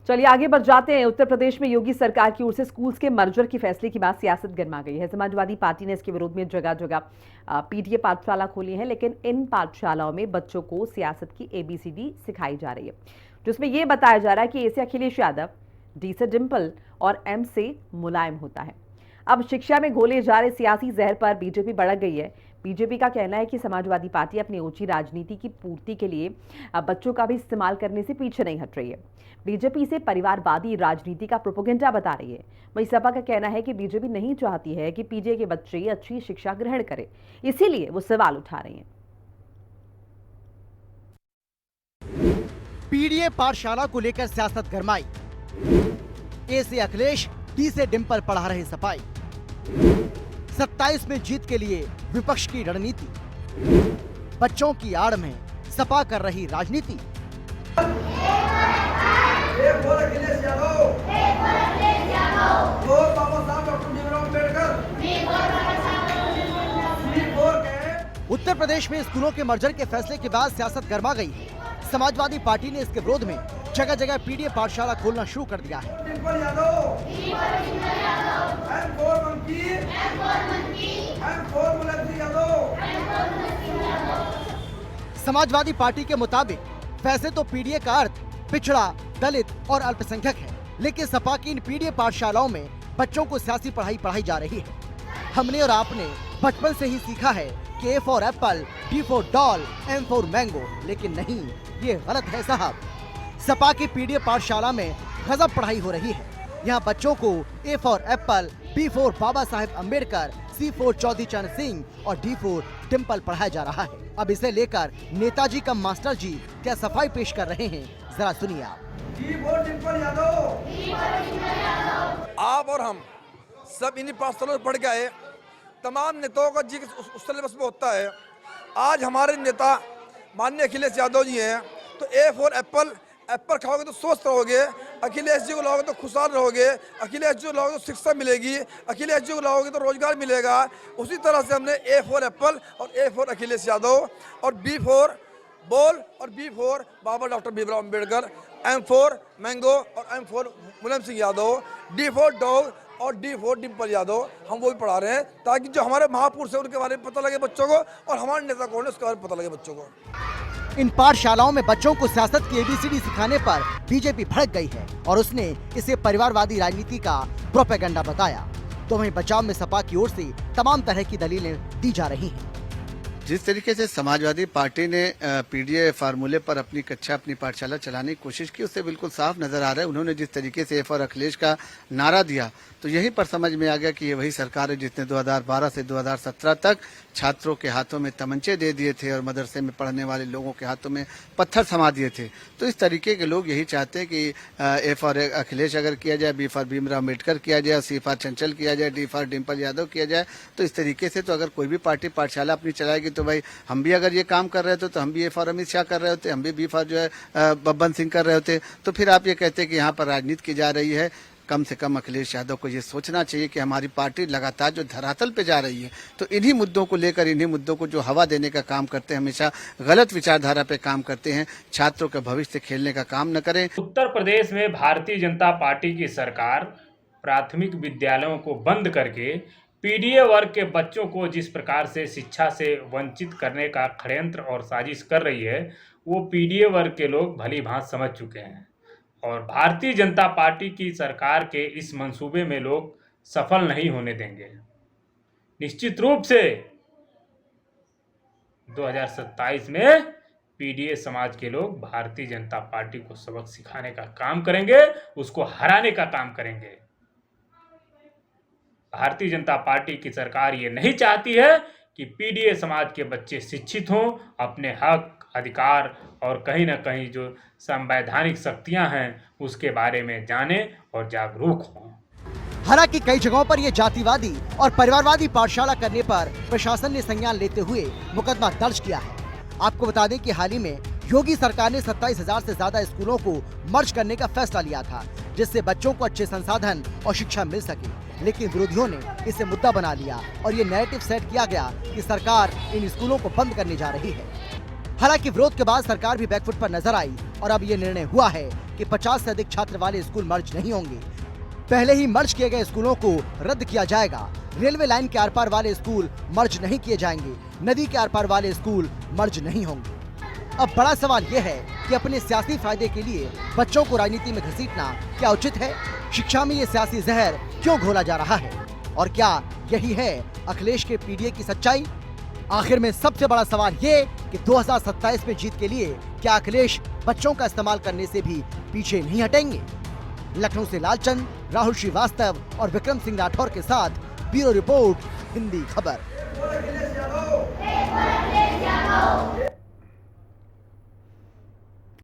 चलिए आगे बढ़ जाते हैं। उत्तर प्रदेश में योगी सरकार की ओर से स्कूल्स के मर्जर के फैसले के बाद सियासत गर्मा गई है। समाजवादी पार्टी ने इसके विरोध में जगह जगह पीटीए पाठशाला खोली है, लेकिन इन पाठशालाओं में बच्चों को सियासत की एबीसीडी सिखाई जा रही है, जिसमें यह बताया जा रहा है कि ए से अखिलेश यादव, डी से डिंपल और एम से मुलायम होता है। अब शिक्षा में घोले जा रहे सियासी जहर पर बीजेपी भड़क गई है। बीजेपी का कहना है कि समाजवादी पार्टी अपनी ओछी राजनीति की पूर्ति के लिए बच्चों का भी इस्तेमाल करने से पीछे नहीं हट रही है। बीजेपी इसे परिवारवादी राजनीति का प्रोपेगेंडा बता रही है। वहीं सपा का कहना है कि बीजेपी नहीं चाहती है कि पीटीए के बच्चे अच्छी शिक्षा ग्रहण करें, इसीलिए वो सवाल उठा रही हैं। पीडीए पाठशाला को लेकर सियासत गरमाई। ए से अखिलेश, डी से डिंपल पढ़ा रहे सफाई। 27 में जीत के लिए विपक्ष की रणनीति। बच्चों की आड़ में सपा कर रही राजनीति। उत्तर प्रदेश में स्कूलों के मर्जर के फैसले के बाद सियासत गर्मा गई है। समाजवादी पार्टी ने इसके विरोध में जगह जगह पीडीए पाठशाला खोलना शुरू कर दिया है। समाजवादी पार्टी के मुताबिक वैसे तो पीडीए का अर्थ पिछड़ा, दलित और अल्पसंख्यक है, लेकिन सपा की इन पीडीए पाठशालाओं में बच्चों को सियासी पढ़ाई जारी रही है। हमने और आपने बचपन से ही सीखा है कि A for apple, D for doll, M for mango, लेकिन नहीं, ये गलत है साहब। सपा की पीडीए पाठशाला में गजब पढ़ाई हो रही है। यहाँ बच्चों को A for apple, B for Baba Saheb Ambedkar, C for Chaudhary Charan Singh और डी फॉर डिंपल पढ़ाया जा रहा है। अब इसे लेकर नेताजी का मास्टर जी क्या सफाई पेश कर रहे हैं, जरा सुनिए आप और हम सब इन्हीं पाठशालों में पढ़ के आए। तमाम नेताओं का जी उस सिलेबस में होता है। आज हमारे नेता माननीय अखिलेश यादव जी हैं, तो ए फॉर एप्पल, एप्पल खाओगे तो स्वस्थ रहोगे, अखिलेश जी को लाओगे तो खुशहाल रहोगे, अखिलेश जी को लाओगे तो शिक्षा मिलेगी, अखिलेश जी को लाओगे तो रोजगार मिलेगा। उसी तरह से हमने ए फॉर एप्पल और ए फॉर अखिलेश यादव और बी फॉर बॉल और B for Baba doctor Bhimrao Ambedkar, M for mango और M for Mulayam Singh Yadav, D for dog और डी फॉर डिंपल यादव, हम वो भी पढ़ा रहे हैं, ताकि जो हमारे महापुरुष है उनके बारे में पता लगे बच्चों को, और हमारे नेता कौन है उसके बारे में पता लगे बच्चों को। इन पाठशालाओं में बच्चों को सियासत की एबीसीडी सिखाने पर बीजेपी भड़क गई है और उसने इसे परिवारवादी राजनीति का प्रोपेगेंडा बताया। तो वहीं बचाव में सपा की ओर से तमाम तरह की दलीलें दी जा रही हैं। जिस तरीके से समाजवादी पार्टी ने पीडीए फार्मूले पर अपनी कक्षा, अपनी पाठशाला चलाने की कोशिश की, उससे बिल्कुल साफ नजर आ रहा है। उन्होंने जिस तरीके से ए फॉर अखिलेश का नारा दिया, तो यहीं पर समझ में आ गया कि ये वही सरकार है जिसने 2012 से 2017 तक छात्रों के हाथों में तमंचे दे दिए थे और मदरसे में पढ़ने वाले लोगों के हाथों में पत्थर थमा दिए थे। तो इस तरीके के लोग यही चाहते हैं कि ए फॉर अखिलेश अगर किया जाए, बी फॉर भीमराव अम्बेडकर किया जाए, सी फॉर चंचल किया जाए, डी फॉर डिंपल यादव किया जाए। तो इस तरीके से तो अगर कोई भी पार्टी पाठशाला अपनी चलाएगी तो भाई हम भी अगर ये काम कर रहे थे तो हम भी ए फॉर अमित शाह कर रहे होते, हम भी बी फॉर जो है बब्बन सिंह कर रहे होते। तो फिर आप ये कहते हैं कि यहाँ पर राजनीति की जा रही है। कम से कम अखिलेश यादव को ये सोचना चाहिए कि हमारी पार्टी लगातार जो धरातल पे जा रही है, तो इन्हीं मुद्दों को लेकर, इन्हीं मुद्दों को जो हवा देने का काम करते हैं, हमेशा गलत विचारधारा पे काम करते हैं, छात्रों का भविष्य से खेलने का काम न करें। उत्तर प्रदेश में भारतीय जनता पार्टी की सरकार प्राथमिक विद्यालयों को बंद करके पीडीए वर्ग के बच्चों को जिस प्रकार से शिक्षा से वंचित करने का षड्यंत्र और साजिश कर रही है, वो पीडीए वर्ग के लोग भली भांति समझ चुके हैं। और भारतीय जनता पार्टी की सरकार के इस मंसूबे में लोग सफल नहीं होने देंगे। निश्चित रूप से 2027 में पीडीए समाज के लोग भारतीय जनता पार्टी को सबक सिखाने का काम करेंगे, उसको हराने का काम करेंगे। भारतीय जनता पार्टी की सरकार ये नहीं चाहती है कि पीडीए समाज के बच्चे शिक्षित हों, अपने हक, अधिकार और कहीं ना कहीं जो संवैधानिक शक्तियां हैं उसके बारे में जाने और जागरूक हों। हालांकि कई जगहों पर ये जातिवादी और परिवारवादी पाठशाला करने पर प्रशासन ने संज्ञान लेते हुए मुकदमा दर्ज किया है। आपको बता दें कि हाल ही में योगी सरकार ने 27,000 से ज्यादा स्कूलों को मर्ज करने का फैसला लिया था, जिससे बच्चों को अच्छे संसाधन और शिक्षा मिल सके। लेकिन विरोधियों ने इसे मुद्दा बना लिया और ये नैरेटिव सेट किया गया कि सरकार इन स्कूलों को बंद करने जा रही है। हालांकि विरोध के बाद सरकार भी बैकफुट पर नजर आई और अब ये निर्णय हुआ है कि 50 से अधिक छात्र वाले स्कूल मर्ज नहीं होंगे। पहले ही मर्ज किए गए स्कूलों को रद्द किया जाएगा। रेलवे लाइन के आर पार वाले स्कूल मर्ज नहीं किए जाएंगे। नदी के आर पार वाले स्कूल मर्ज नहीं होंगे। अब बड़ा सवाल यह है कि अपने सियासी फायदे के लिए बच्चों को राजनीति में घसीटना क्या उचित है? शिक्षा में ये सियासी जहर क्यों घोला जा रहा है? और क्या यही है अखिलेश के पीडीए की सच्चाई? आखिर में सबसे बड़ा सवाल ये कि 2027 में जीत के लिए क्या अखिलेश बच्चों का इस्तेमाल करने से भी पीछे नहीं हटेंगे? लखनऊ से लालचंद, राहुल श्रीवास्तव और विक्रम सिंह राठौर के साथ ब्यूरो रिपोर्ट, हिंदी खबर।